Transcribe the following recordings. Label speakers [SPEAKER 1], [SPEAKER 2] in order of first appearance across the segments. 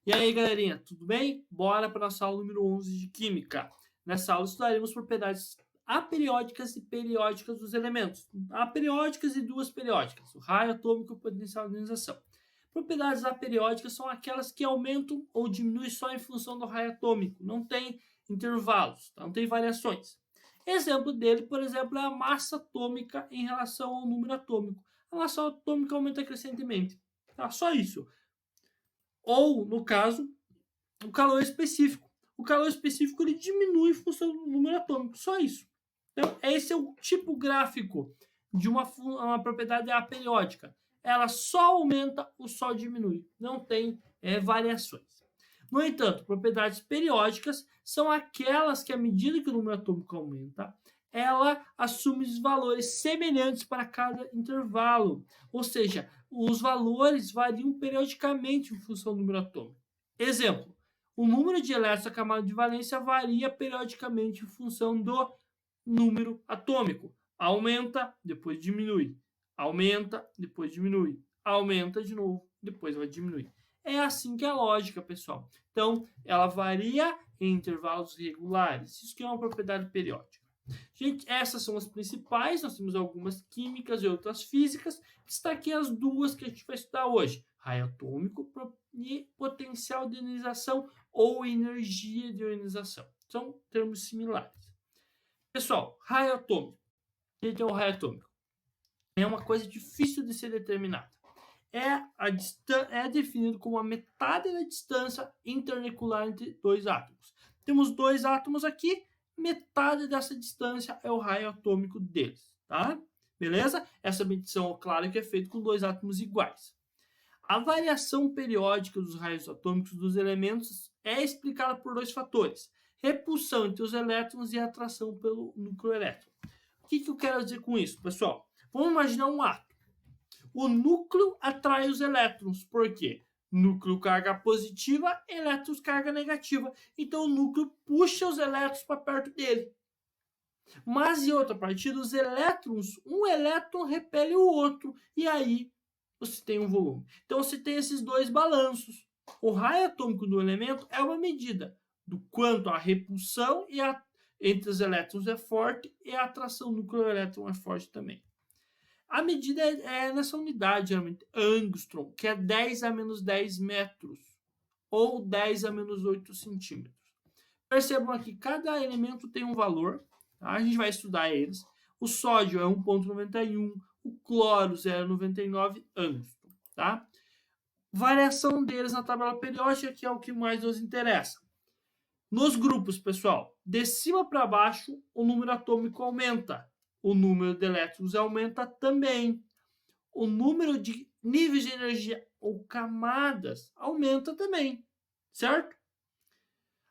[SPEAKER 1] E aí, galerinha, tudo bem? Bora para a nossa aula número 11 de Química. Nessa aula estudaremos propriedades aperiódicas e periódicas dos elementos. Aperiódicas e duas periódicas, o raio atômico e o potencial de ionização. Propriedades aperiódicas são aquelas que aumentam ou diminuem só em função do raio atômico, não tem intervalos, não tem variações. Exemplo dele, por exemplo, é a massa atômica em relação ao número atômico. A massa atômica aumenta crescentemente. Tá? Só isso. Ou, no caso, o calor específico. O calor específico ele diminui em função do número atômico, só isso. Então, esse é o tipo gráfico de uma propriedade aperiódica. Ela só aumenta ou só diminui, não tem variações. No entanto, propriedades periódicas são aquelas que, à medida que o número atômico aumenta, ela assume os valores semelhantes para cada intervalo. Ou seja, os valores variam periodicamente em função do número atômico. Exemplo, o número de elétrons da camada de valência varia periodicamente em função do número atômico. Aumenta, depois diminui. Aumenta, depois diminui. Aumenta de novo, depois vai diminuir. É assim que é a lógica, pessoal. Então, ela varia em intervalos regulares. Isso que é uma propriedade periódica. Gente, essas são as principais. Nós temos algumas químicas e outras físicas. Destaquei as duas que a gente vai estudar hoje: raio atômico e potencial de ionização ou energia de ionização. São termos similares. Pessoal, raio atômico. O que é o raio atômico? É uma coisa difícil de ser determinada. É definido como a metade da distância intermolecular entre dois átomos. Temos dois átomos aqui, metade dessa distância é o raio atômico deles, tá? Beleza? Essa medição, claro, que é feita com dois átomos iguais. A variação periódica dos raios atômicos dos elementos é explicada por dois fatores: repulsão entre os elétrons e atração pelo núcleo elétron. O que eu quero dizer com isso, pessoal? Vamos imaginar um átomo. O núcleo atrai os elétrons. Por quê? Núcleo carga positiva, elétrons carga negativa. Então o núcleo puxa os elétrons para perto dele. Mas em outra partida, os elétrons, um elétron repele o outro. E aí você tem um volume. Então você tem esses dois balanços. O raio atômico do elemento é uma medida do quanto a repulsão entre os elétrons é forte e a atração núcleo-elétron é forte também. A medida é nessa unidade, geralmente, angstrom, que é 10 a menos 10 metros, ou 10 a menos 8 centímetros. Percebam aqui, cada elemento tem um valor, tá? A gente vai estudar eles. O sódio é 1,91, o cloro 0,99 angstrom, tá? Variação deles na tabela periódica, que é o que mais nos interessa. Nos grupos, pessoal, de cima para baixo, o número atômico aumenta. O número de elétrons aumenta também. O número de níveis de energia ou camadas aumenta também, certo?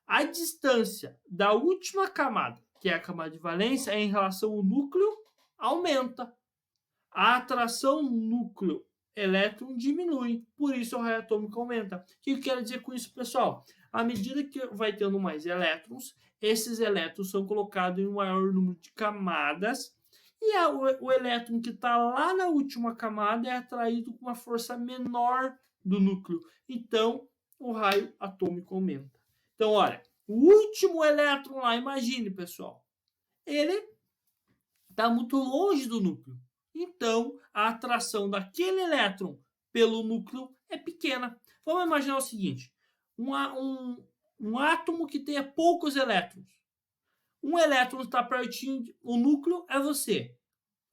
[SPEAKER 1] A distância da última camada, que é a camada de valência, em relação ao núcleo, aumenta. A atração núcleo-elétron diminui, por isso o raio atômico aumenta. O que eu quero dizer com isso, pessoal? À medida que vai tendo mais elétrons, esses elétrons são colocados em um maior número de camadas, e o elétron que está lá na última camada é atraído com uma força menor do núcleo. Então, o raio atômico aumenta. Então, olha, o último elétron lá, imagine, pessoal, ele está muito longe do núcleo. Então, a atração daquele elétron pelo núcleo é pequena. Vamos imaginar o seguinte: um átomo que tenha poucos elétrons. Um elétron está pertinho, o núcleo é você.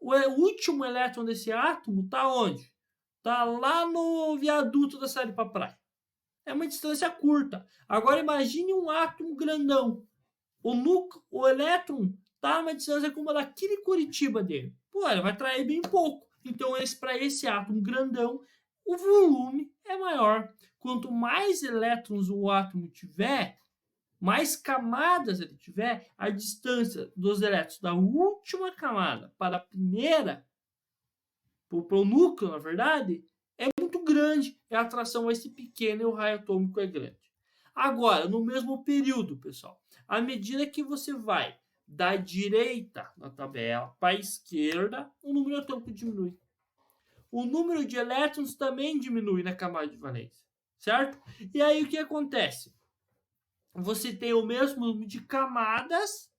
[SPEAKER 1] O último elétron desse átomo está onde? Está lá no viaduto da saída para a praia. É uma distância curta. Agora imagine um átomo grandão. O elétron está numa distância como a daquele Curitiba dele. Pô, ele vai atrair bem pouco. Então, para esse átomo grandão, o volume é maior. Quanto mais elétrons o átomo tiver, mais camadas ele tiver, a distância dos elétrons da última camada para a primeira, para o núcleo, na verdade, é muito grande. A atração vai ser pequena e o raio atômico é grande. Agora, no mesmo período, pessoal, à medida que você vai da direita na tabela para a esquerda, o número atômico diminui. O número de elétrons também diminui na camada de valência. certo? E aí o que acontece? Você tem o mesmo número de camadas,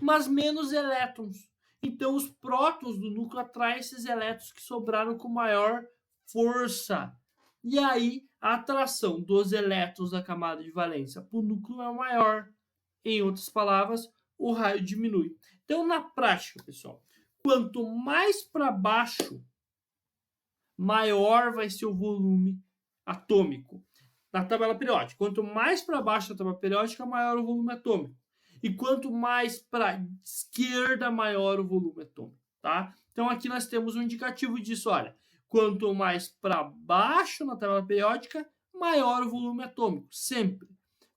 [SPEAKER 1] mas menos elétrons. Então os prótons do núcleo atraem esses elétrons que sobraram com maior força. E aí a atração dos elétrons da camada de valência para o núcleo é maior. Em outras palavras, o raio diminui. Então, na prática, pessoal, quanto mais para baixo, maior vai ser o volume atômico na tabela periódica. Quanto mais para baixo da tabela periódica, maior o volume atômico. E quanto mais para esquerda, maior o volume atômico, tá? Então aqui nós temos um indicativo disso, olha. Quanto mais para baixo na tabela periódica, maior o volume atômico, sempre.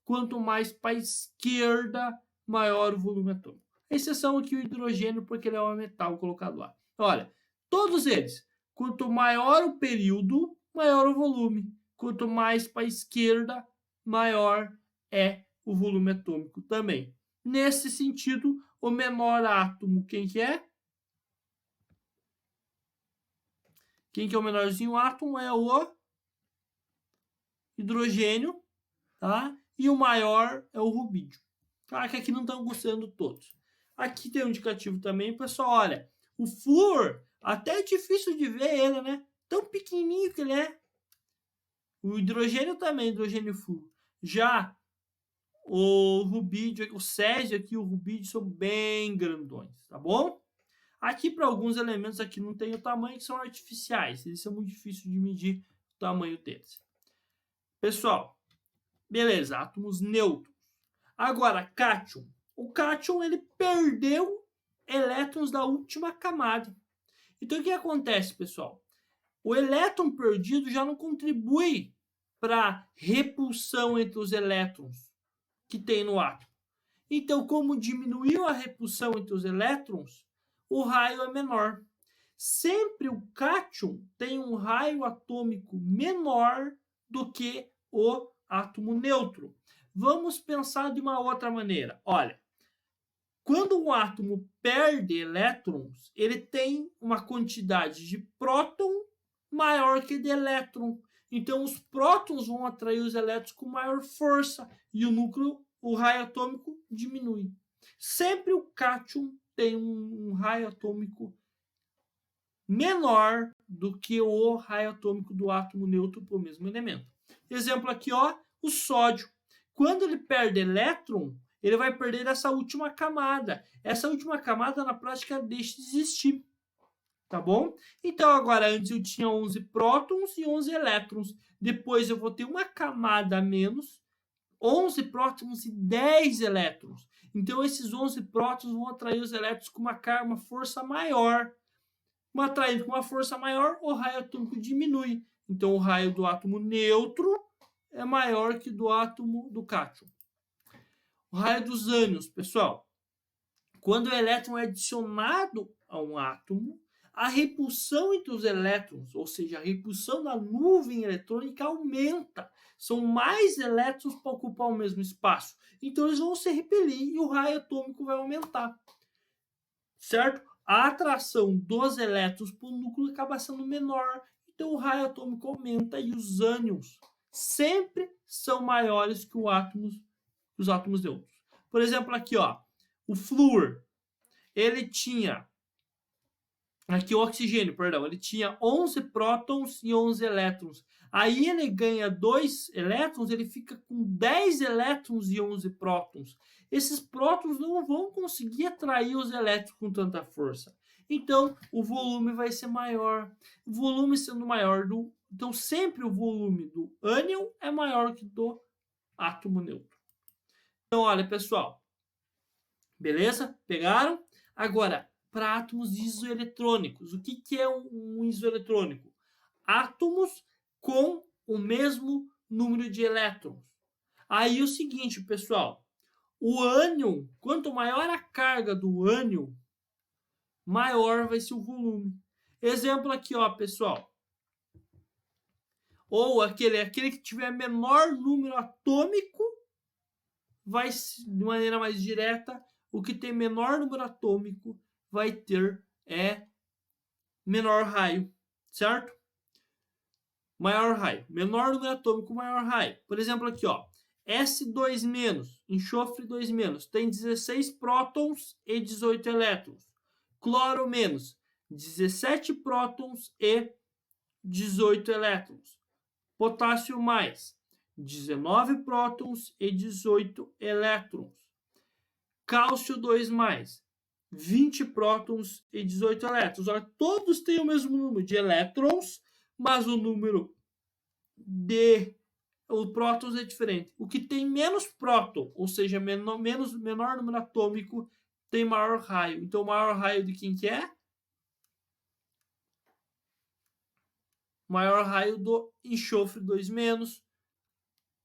[SPEAKER 1] Quanto mais para esquerda, maior o volume atômico. Exceção aqui o hidrogênio, porque ele é um metal colocado lá. Olha, todos eles, quanto maior o período, maior o volume. Quanto mais para a esquerda, maior é o volume atômico também. Nesse sentido, o menor átomo, quem que é? Quem que é o menorzinho átomo? É o hidrogênio, tá? E o maior é o rubídio. Claro que aqui não estão gostando todos. Aqui tem um indicativo também, pessoal, olha, o flúor, até é difícil de ver ele, né? Tão pequenininho que ele é. O hidrogênio também, hidrogênio flúor. Já o rubídio, o césio aqui e o rubídio são bem grandões, tá bom? Aqui para alguns elementos aqui não tem o tamanho, que são artificiais. Eles são muito difíceis de medir o tamanho deles. Pessoal, beleza, átomos neutros. Agora, cátion. O cátion, ele perdeu elétrons da última camada. Então, o que acontece, pessoal? O elétron perdido já não contribui para a repulsão entre os elétrons que tem no átomo. Então, como diminuiu a repulsão entre os elétrons, o raio é menor. Sempre o cátion tem um raio atômico menor do que o átomo neutro. Vamos pensar de uma outra maneira. Olha, quando um átomo perde elétrons, ele tem uma quantidade de próton maior que de elétron. Então, os prótons vão atrair os elétrons com maior força e o núcleo, o raio atômico, diminui. Sempre o cátion tem um raio atômico menor do que o raio atômico do átomo neutro para o mesmo elemento. Exemplo aqui, ó, o sódio. Quando ele perde elétron, ele vai perder essa última camada. Essa última camada, na prática, deixa de existir. Tá bom? Então, agora, antes eu tinha 11 prótons e 11 elétrons. Depois eu vou ter uma camada a menos, 11 prótons e 10 elétrons. Então, esses 11 prótons vão atrair os elétrons com uma força maior. Atraindo com uma força maior, o raio atômico diminui. Então, o raio do átomo neutro é maior que do átomo do cátion. O raio dos ânions, pessoal. Quando o elétron é adicionado a um átomo, a repulsão entre os elétrons, ou seja, a repulsão da nuvem eletrônica aumenta. São mais elétrons para ocupar o mesmo espaço. Então, eles vão se repelir e o raio atômico vai aumentar. Certo? A atração dos elétrons para o núcleo acaba sendo menor. Então, o raio atômico aumenta e os ânions sempre são maiores que os átomos neutros. Por exemplo, aqui, ó, o flúor, ele tinha aqui o oxigênio, perdão, ele tinha 11 prótons e 11 elétrons. Aí ele ganha 2 elétrons, ele fica com 10 elétrons e 11 prótons. Esses prótons não vão conseguir atrair os elétrons com tanta força. Então, o volume vai ser maior. O volume sendo maior, então sempre o volume do ânion é maior que do átomo neutro. Então, olha, pessoal. Beleza? Pegaram? Agora, para átomos isoeletrônicos. O que é um isoeletrônico? Átomos com o mesmo número de elétrons. Aí o seguinte, pessoal. O ânion, quanto maior a carga do ânion, maior vai ser o volume. Exemplo aqui, ó, pessoal. Ou aquele que tiver menor número atômico, vai, de maneira mais direta, o que tem menor número atômico vai ter menor raio, certo? maior raio. Menor número atômico, maior raio. Por exemplo, aqui, ó, S2-, enxofre 2-, tem 16 prótons e 18 elétrons. Cloro-, 17 prótons e 18 elétrons. Potássio-, 19 prótons e 18 elétrons. Cálcio 2+, 20 prótons e 18 elétrons. Olha, todos têm o mesmo número de elétrons, mas o número de prótons é diferente. O que tem menos próton, ou seja, menor número atômico, tem maior raio. Então, o maior raio de quem que é? Maior raio do enxofre 2-,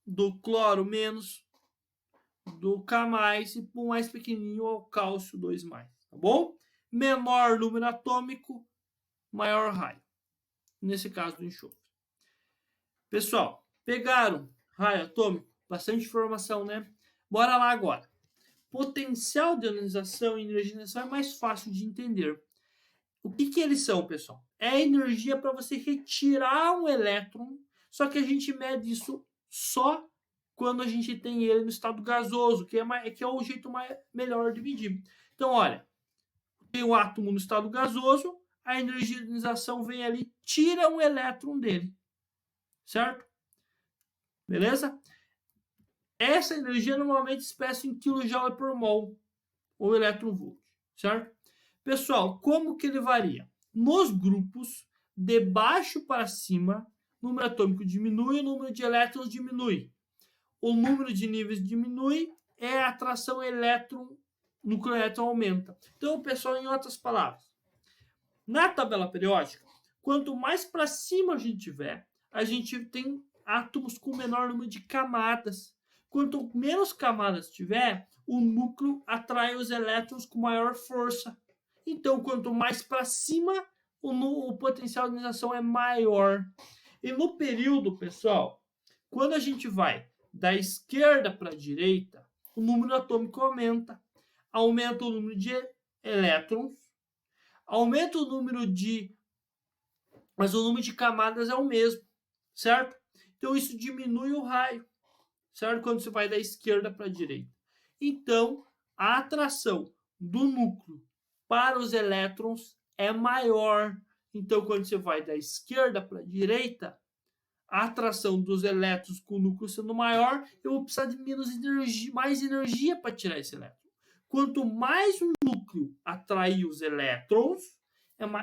[SPEAKER 1] do cloro-, do K+, e o mais pequenininho é o cálcio 2+, tá bom? Menor número atômico, maior raio. Nesse caso do enxofre. Pessoal, pegaram raio atômico? Bastante informação, né? Bora lá agora. Potencial de ionização e energia de ionização é mais fácil de entender. O que eles são, pessoal? É a energia para você retirar um elétron, só que a gente mede isso só quando a gente tem ele no estado gasoso, que é o jeito melhor de medir. Então, olha, tem o átomo no estado gasoso, a energia de ionização vem ali, tira um elétron dele, certo? Beleza? Essa energia normalmente se expressa em kJ por mol, ou elétron-volt, certo? Pessoal, como que ele varia? Nos grupos, de baixo para cima, o número atômico diminui, o número de elétrons diminui. O número de níveis diminui, a atração núcleo-elétron aumenta. Então, pessoal, em outras palavras, na tabela periódica, quanto mais para cima a gente tem átomos com menor número de camadas. Quanto menos camadas tiver, o núcleo atrai os elétrons com maior força. Então, quanto mais para cima, o potencial de ionização é maior. E no período, pessoal, quando a gente vai da esquerda para a direita, o número atômico aumenta. Aumenta o número de elétrons, aumenta o número de... mas o número de camadas é o mesmo, certo? Então, isso diminui o raio, certo? Quando você vai da esquerda para a direita. Então, a atração do núcleo para os elétrons é maior. Então, quando você vai da esquerda para a direita, a atração dos elétrons com o núcleo sendo maior, eu vou precisar de mais energia para tirar esse elétron. Quanto mais o núcleo atrair os elétrons,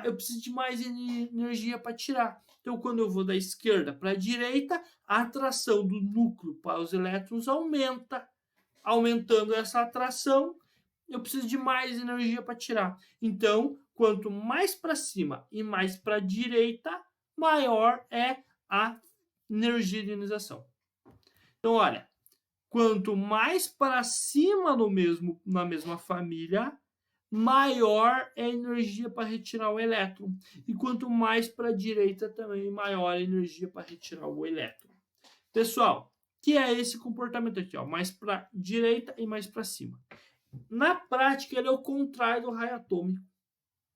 [SPEAKER 1] eu preciso de mais energia para tirar. Então, quando eu vou da esquerda para a direita, a atração do núcleo para os elétrons aumenta. Aumentando essa atração, eu preciso de mais energia para tirar. Então, quanto mais para cima e mais para a direita, maior é a energia de ionização. Então, olha, quanto mais para cima na mesma família, maior é a energia para retirar o elétron. E quanto mais para a direita também, maior a energia para retirar o elétron. Pessoal, que é esse comportamento aqui, ó, mais para direita e mais para cima. Na prática, ele é o contrário do raio atômico,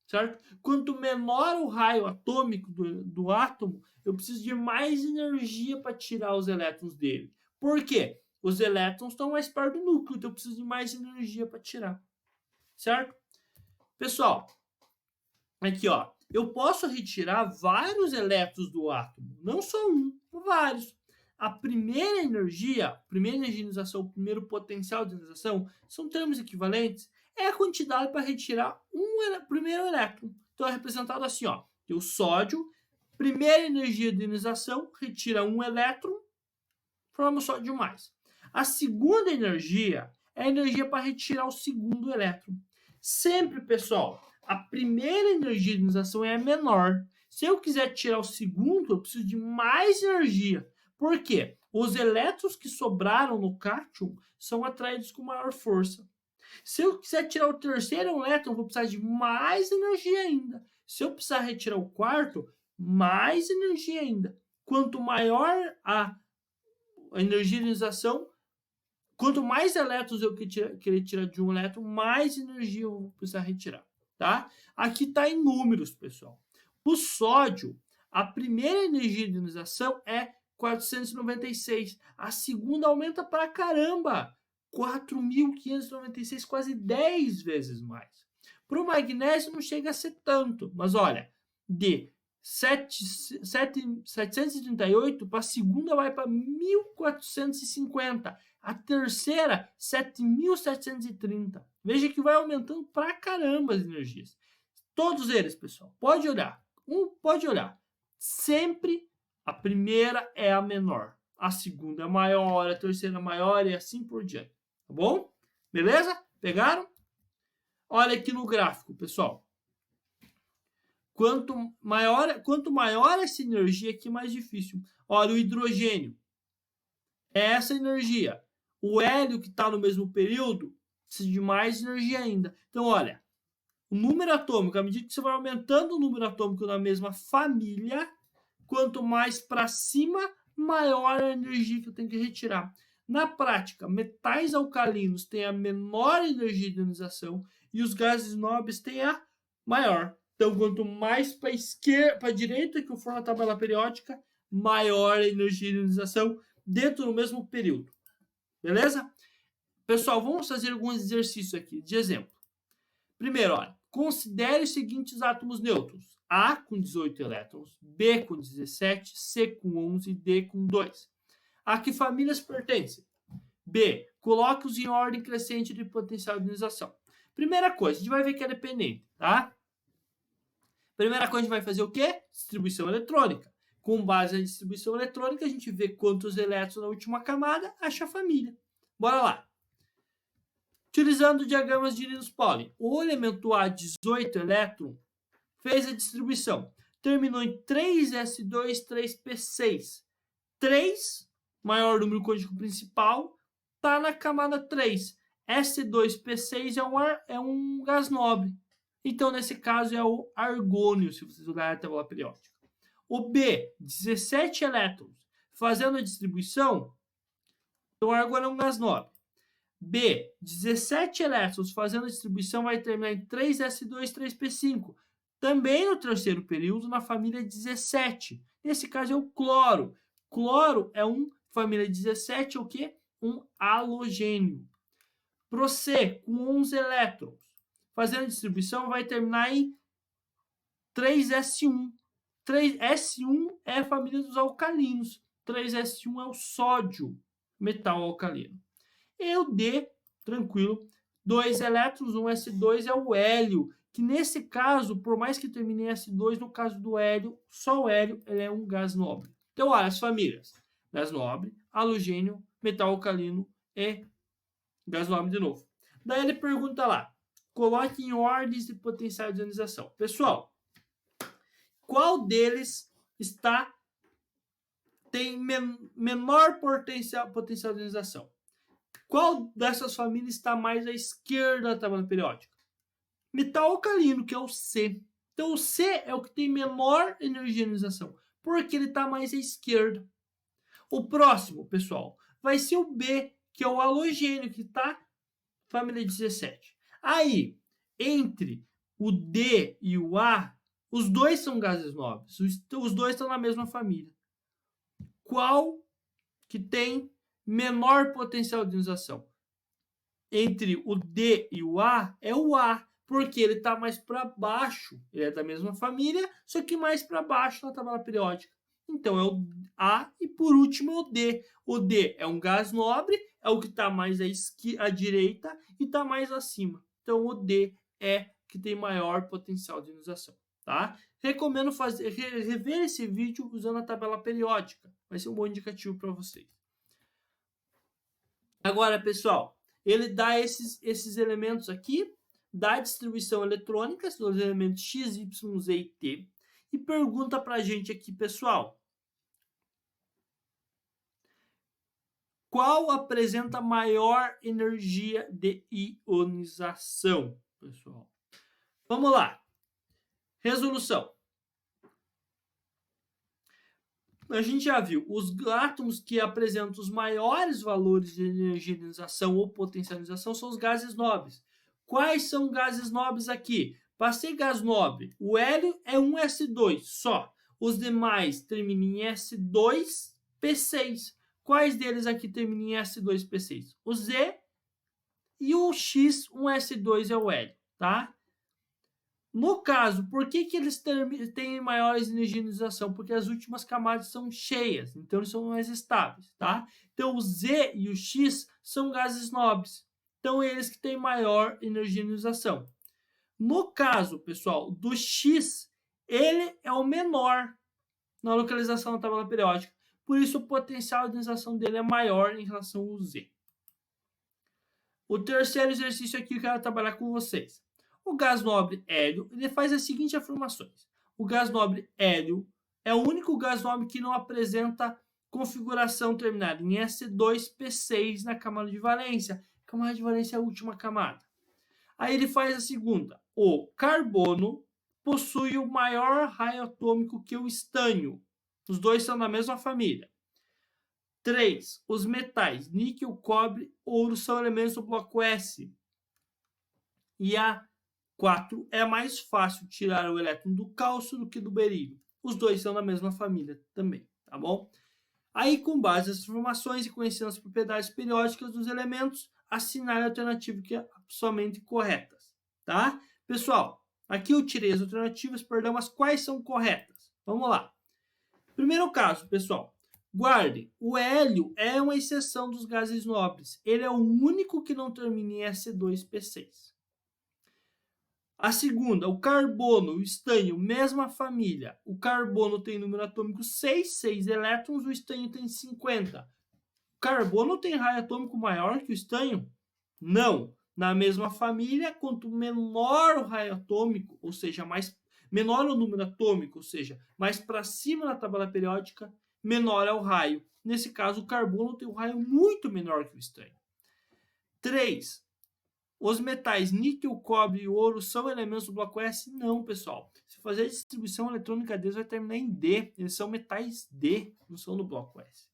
[SPEAKER 1] certo? Quanto menor o raio atômico do átomo, eu preciso de mais energia para tirar os elétrons dele. Por quê? Os elétrons estão mais perto do núcleo, então eu preciso de mais energia para tirar, certo? Pessoal, aqui, ó, eu posso retirar vários elétrons do átomo, não só um, vários. A primeira energia de ionização, o primeiro potencial de ionização, são termos equivalentes, é a quantidade para retirar primeiro elétron. Então é representado assim, ó, o sódio, primeira energia de ionização, retira um elétron, forma o sódio mais. A segunda energia é a energia para retirar o segundo elétron. Sempre, pessoal, a primeira energia de ionização é a menor. Se eu quiser tirar o segundo, eu preciso de mais energia. Por quê? Os elétrons que sobraram no cátion são atraídos com maior força. Se eu quiser tirar o terceiro elétron, eu vou precisar de mais energia ainda. Se eu precisar retirar o quarto, mais energia ainda. Quanto maior a energia de ionização, quanto mais elétrons eu querer tirar de um elétron, mais energia eu vou precisar retirar. Tá? Aqui está em números, pessoal. O sódio, A primeira energia de ionização é 496. A segunda aumenta pra caramba. 4.596, quase 10 vezes mais. Para o magnésio não chega a ser tanto, mas olha, de 738 para a segunda vai para 1.450. A terceira, 7.730. Veja que vai aumentando pra caramba as energias. Todos eles, pessoal, pode olhar. Pode olhar. Sempre a primeira é a menor. A segunda é maior, a terceira é maior e assim por diante. Tá bom? Beleza? Pegaram? Olha aqui no gráfico, pessoal. Quanto maior essa energia aqui, mais difícil. Olha, o hidrogênio é essa energia. O hélio, que está no mesmo período, precisa de mais energia ainda. Então, olha, o número atômico, à medida que você vai aumentando o número atômico na mesma família, quanto mais para cima, maior a energia que eu tenho que retirar. Na prática, metais alcalinos têm a menor energia de ionização e os gases nobres têm a maior. Então, quanto mais para a direita que for na tabela periódica, maior a energia de ionização dentro do mesmo período. Beleza? Pessoal, vamos fazer alguns exercícios aqui de exemplo. Primeiro, olha, considere os seguintes átomos nêutrons. A com 18 elétrons, B com 17, C com 11 e D com 2. A que famílias pertencem? B. Coloque-os em ordem crescente de potencial de ionização. Primeira coisa, a gente vai ver que é dependente, tá? Primeira coisa, a gente vai fazer o quê? Distribuição eletrônica. Com base na distribuição eletrônica, a gente vê quantos elétrons na última camada, acha a família. Bora lá. Utilizando diagramas de Linus-Pauling, o elemento A, 18 elétrons, fez a distribuição. Terminou em 3s2, 3p6. 3, maior número quântico principal, está na camada 3. S2p6 é um gás nobre. Então, nesse caso, é o argônio, se vocês olharem a tabela periódica. O B, 17 elétrons, fazendo a distribuição, então o argônio é um gás nobre. B, 17 elétrons, fazendo a distribuição, vai terminar em 3s2, 3p5. Também no terceiro período, na família 17. Nesse caso, é o cloro. Cloro é família 17, o quê? Um halogênio. Pro C, com 11 elétrons, fazendo a distribuição, vai terminar em 3s1. 3s1 é a família dos alcalinos. 3s1 é o sódio, metal alcalino. E o D, tranquilo, 2 elétrons, 1s2 é o hélio, que nesse caso, por mais que termine em S2, no caso do hélio, só o hélio ele é um gás nobre. Então, olha as famílias: gás nobre, halogênio, metal alcalino e gás nobre de novo. Daí ele pergunta lá, coloque em ordens de potencial de ionização. Pessoal, qual deles tem menor potencial de ionização? Qual dessas famílias está mais à esquerda da tabela periódica? Metal alcalino, que é o C. Então, o C é o que tem menor energia de ionização, porque ele está mais à esquerda. O próximo, pessoal, vai ser o B, que é o halogênio, que está família 17. Aí, entre o D e o A, os dois são gases nobres. Os dois estão na mesma família. Qual que tem menor potencial de ionização? Entre o D e o A, é o A, porque ele está mais para baixo. Ele é da mesma família, só que mais para baixo na tabela periódica. Então, é o A e, por último, é o D. O D é um gás nobre, é o que está mais à direita e está mais acima. Então, o D é que tem maior potencial de ionização. Tá? Recomendo rever esse vídeo usando a tabela periódica. Vai ser um bom indicativo para vocês. Agora, pessoal, ele dá esses elementos aqui da distribuição eletrônica, dos elementos X, Y, Z e T, e pergunta para a gente aqui, pessoal, qual apresenta maior energia de ionização, pessoal? Vamos lá. Resolução. A gente já viu, os átomos que apresentam os maiores valores de energia de ionização ou potencialização são os gases nobres. Quais são gases nobres aqui? Para ser gás nobre, o hélio é 1s2 só. Os demais terminam em S2P6. Quais deles aqui terminam em S2P6? O Z e o X, um S2 é o Hélio, tá? No caso, por que eles têm maiores energização? Porque as últimas camadas são cheias, então eles são mais estáveis, tá? Então o Z e o X são gases nobres, então eles que têm maior energização. No caso, pessoal, do X, ele é o menor na localização da tabela periódica, por isso o potencial de ionização dele é maior em relação ao Z. O terceiro exercício aqui que eu quero trabalhar com vocês. O gás nobre hélio, ele faz as seguintes afirmações. O gás nobre hélio é o único gás nobre que não apresenta configuração terminada em S2P6 na camada de valência. A camada de valência é a última camada. Aí ele faz a segunda. O carbono possui o maior raio atômico que o estânio. Os dois são da mesma família. 3. Os metais níquel, cobre, ouro são elementos do bloco S. E a 4. É mais fácil tirar o elétron do cálcio do que do berílio. Os dois são da mesma família também, tá bom? Aí, com base nessas informações e conhecendo as propriedades periódicas dos elementos, assinale a alternativa que é somente corretas, tá? Pessoal, aqui eu tirei as alternativas, perdão, mas quais são corretas? Vamos lá. Primeiro caso, pessoal. Guardem, o hélio é uma exceção dos gases nobres. Ele é o único que não termina em S2P6. A segunda, o carbono, o estânio, mesma família. O carbono tem número atômico 6, 6 elétrons, o estânio tem 50. O carbono tem raio atômico maior que o estânio? Não. Na mesma família, quanto menor o raio atômico, ou seja, menor o número atômico, ou seja, mais para cima na tabela periódica, menor é o raio. Nesse caso, o carbono tem um raio muito menor que o estânio. 3. Os metais níquel, cobre e ouro são elementos do bloco S? Não, pessoal. Se fazer a distribuição eletrônica deles, vai terminar em D. Eles são metais D, não são do bloco S.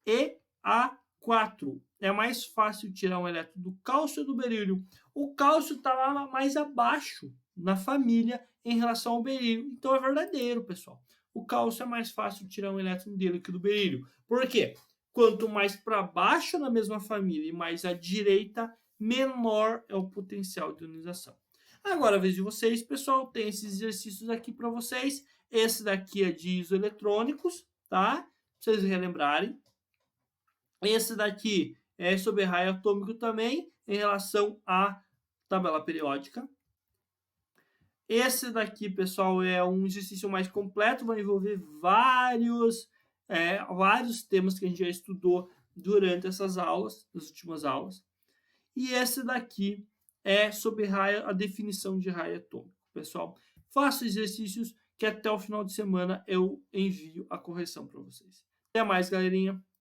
[SPEAKER 1] E a 4. É mais fácil tirar um elétron do cálcio ou do berílio. O cálcio está lá mais abaixo na família em relação ao berílio. Então é verdadeiro, pessoal. O cálcio é mais fácil tirar um elétron dele que do berílio. Por quê? Quanto mais para baixo na mesma família e mais à direita, menor é o potencial de ionização. Agora, a vez de vocês, pessoal, tem esses exercícios aqui para vocês. Esse daqui é de isoeletrônicos, tá? Para vocês relembrarem. Esse daqui é sobre raio atômico também, em relação à tabela periódica. Esse daqui, pessoal, é um exercício mais completo, vai envolver vários temas que a gente já estudou durante essas aulas, nas últimas aulas. E esse daqui é sobre a definição de raio atômico. Pessoal, façam exercícios que até o final de semana eu envio a correção para vocês. Até mais, galerinha!